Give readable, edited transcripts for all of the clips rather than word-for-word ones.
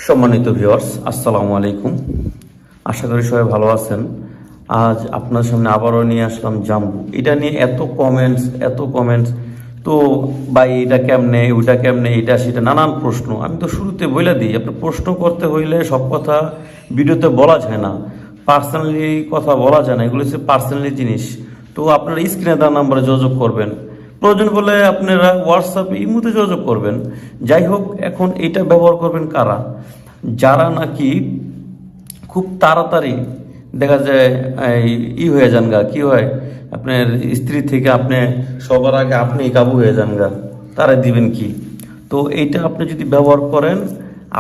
সম্মানিত ভিউয়ার্স, আসসালামু আলাইকুম। আশা করি সবাই ভালো আছেন। আজ আপনার সামনে আবারও নিয়ে আসলাম জাম্বু। এটা নিয়ে এত কমেন্টস তো ভাই এটা কেমনে, ওইটা কেমনে, এটা সেটা নানান প্রশ্ন। আমি তো শুরুতে বলে দিই, আপনার প্রশ্ন করতে হইলে সব কথা ভিডিওতে বলা যায় না, পার্সোনালি কথা বলা যায় না, এগুলো হচ্ছে পার্সোনালি জিনিস। তো আপনারা স্ক্রিনে দেওয়া নাম্বারে যোগাযোগ করবেন, প্রয়োজন বলে আপনারা হোয়াটসঅ্যাপে ইমোতে যোগাযোগ করবেন। যাই হোক, এখন এটা ব্যবহার করবেন কারা? যারা নাকি খুব তাড়াতাড়ি দেখা যায় হয়ে যান গা, কি হয় আপনার স্ত্রী থেকে আপনি সবার আগে আপনি কাবু হয়ে যান গা, তারা দিবেন কি? তো এইটা আপনি যদি ব্যবহার করেন,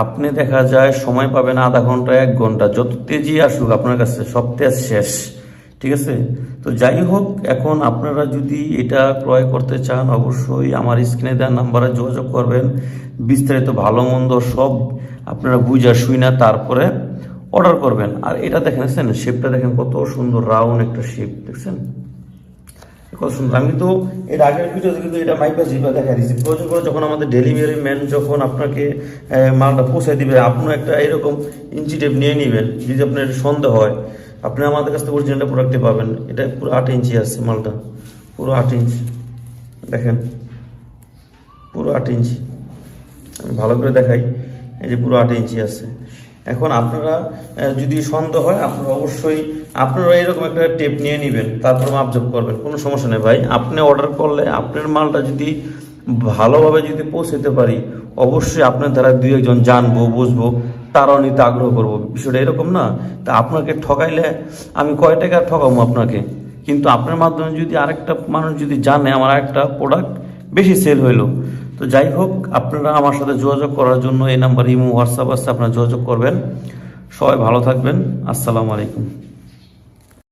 আপনি দেখা যায় সময় পাবেন আধা ঘন্টা 1 ঘন্টা, যত তেজি আসুক আপনার কাছে সব তেজ শেষ। ঠিক আছে? তো যাই হোক, এখন আপনারা যদি এটা ক্রয় করতে চান, অবশ্যই আমার স্ক্রিনে দেওয়া নাম্বারে যোগাযোগ করবেন। বিস্তারিত ভালো মন্দ সব আপনারা বুঝা শুই না তারপরে অর্ডার করবেন। আর এটা দেখেন, শেপটা দেখেন কত সুন্দর, রাউন্ড একটা শেপ, দেখছেন কত সুন্দর। আমি তো এর আগের ভিডিওতে কিন্তু এটা মাইপা জিপা দেখা দিয়েছি। প্রয়োজন করে যখন আমাদের ডেলিভারি ম্যান যখন আপনাকে মালটা পৌঁছে দিবে, আপনিও একটা এরকম ইঞ্চি টেপ নিয়ে নেবেন। যদি আপনার সন্দেহ হয়, আপনি আমাদের কাছ থেকে অরিজিনাল প্রোডাক্টে পাবেন। এটা পুরো 8 ইঞ্চি আছে মালটা, পুরো 8 ইঞ্চি দেখেন, পুরো 8 ইঞ্চি। আমি ভালো করে দেখাই, এই যে পুরো 8 ইঞ্চি আছে। এখন আপনারা যদি সন্দেহ হয়, আপনারা অবশ্যই আপনারা এরকম একটা টেপ নিয়ে নেবেন, তারপর মাপজোপ করবেন, কোনো সমস্যা নেই ভাই। আপনি অর্ডার করলে আপনার মালটা যদি ভালোভাবে যদি পৌঁছাতে পারি, অবশ্যই আপনার দ্বারা 2-1 জন জানবো, বুঝবো, তারাও নিতে আগ্রহ করবো। বিষয়টা এরকম না? তা আপনাকে ঠকাইলে আমি কয় টাকা ঠকাবো আপনাকে, কিন্তু আপনার মাধ্যমে যদি আরেকটা মানুষ যদি জানে আমার একটা প্রোডাক্ট বেশি সেল হইলো। তো যাই হোক, আপনারা আমার সাথে যোগাযোগ করার জন্য এই নাম্বার ইমো, হোয়াটসঅ্যাপ আছে, আপনারা যোগাযোগ করবেন। সবাই ভালো থাকবেন। আসসালামু আলাইকুম।